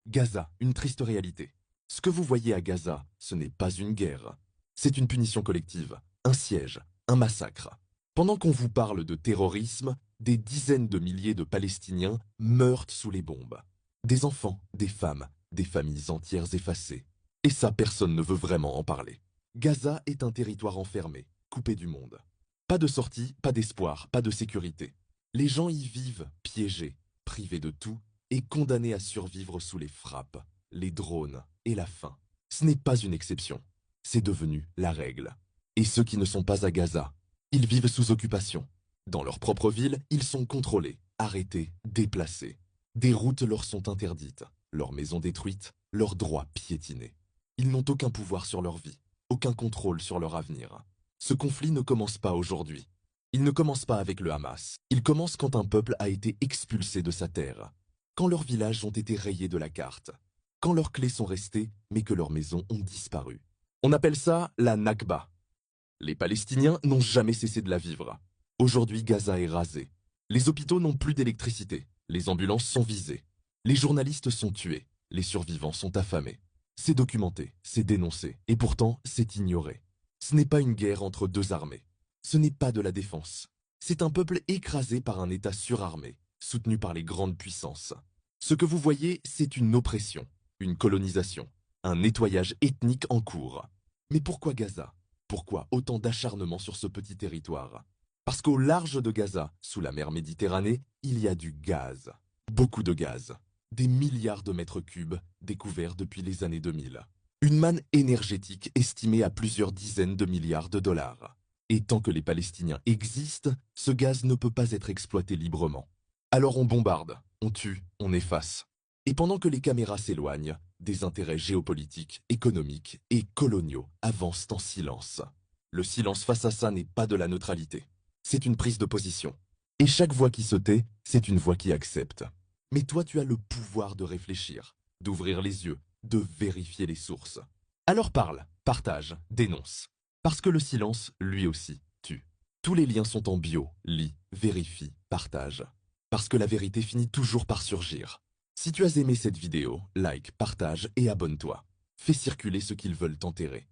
Gaza, une triste réalité. Ce que vous voyez à Gaza, ce n'est pas une guerre. C'est une punition collective, un siège, un massacre. Pendant qu'on vous parle de terrorisme, des dizaines de milliers de Palestiniens meurent sous les bombes. Des enfants, des femmes, des familles entières effacées. Et ça, personne ne veut vraiment en parler. Gaza est un territoire enfermé, coupé du monde. Pas de sortie, pas d'espoir, pas de sécurité. Les gens y vivent piégés, privés de tout et condamnés à survivre sous les frappes, les drones et la faim. Ce n'est pas une exception, c'est devenu la règle. Et ceux qui ne sont pas à Gaza, ils vivent sous occupation. Dans leur propre ville, ils sont contrôlés, arrêtés, déplacés. Des routes leur sont interdites, leurs maisons détruites, leurs droits piétinés. Ils n'ont aucun pouvoir sur leur vie, aucun contrôle sur leur avenir. Ce conflit ne commence pas aujourd'hui. Il ne commence pas avec le Hamas. Il commence quand un peuple a été expulsé de sa terre, quand leurs villages ont été rayés de la carte, quand leurs clés sont restées, mais que leurs maisons ont disparu. On appelle ça la Nakba. Les Palestiniens n'ont jamais cessé de la vivre. Aujourd'hui, Gaza est rasée. Les hôpitaux n'ont plus d'électricité. Les ambulances sont visées. Les journalistes sont tués. Les survivants sont affamés. C'est documenté, c'est dénoncé, et pourtant c'est ignoré. Ce n'est pas une guerre entre deux armées. Ce n'est pas de la défense. C'est un peuple écrasé par un État surarmé, soutenu par les grandes puissances. Ce que vous voyez, c'est une oppression, une colonisation, un nettoyage ethnique en cours. Mais pourquoi Gaza? Pourquoi autant d'acharnement sur ce petit territoire? Parce qu'au large de Gaza, sous la mer Méditerranée, il y a du gaz. Beaucoup de gaz. Des milliards de mètres cubes découverts depuis les années 2000. Une manne énergétique estimée à plusieurs dizaines de milliards de dollars. Et tant que les Palestiniens existent, ce gaz ne peut pas être exploité librement. Alors on bombarde, on tue, on efface. Et pendant que les caméras s'éloignent, des intérêts géopolitiques, économiques et coloniaux avancent en silence. Le silence face à ça n'est pas de la neutralité. C'est une prise de position. Et chaque voix qui se tait, c'est une voix qui accepte. Mais toi, tu as le pouvoir de réfléchir, d'ouvrir les yeux, de vérifier les sources. Alors parle, partage, dénonce. Parce que le silence, lui aussi, tue. Tous les liens sont en bio, lis, vérifie, partage. Parce que la vérité finit toujours par surgir. Si tu as aimé cette vidéo, like, partage et abonne-toi. Fais circuler ceux qu'ils veulent t'enterrer.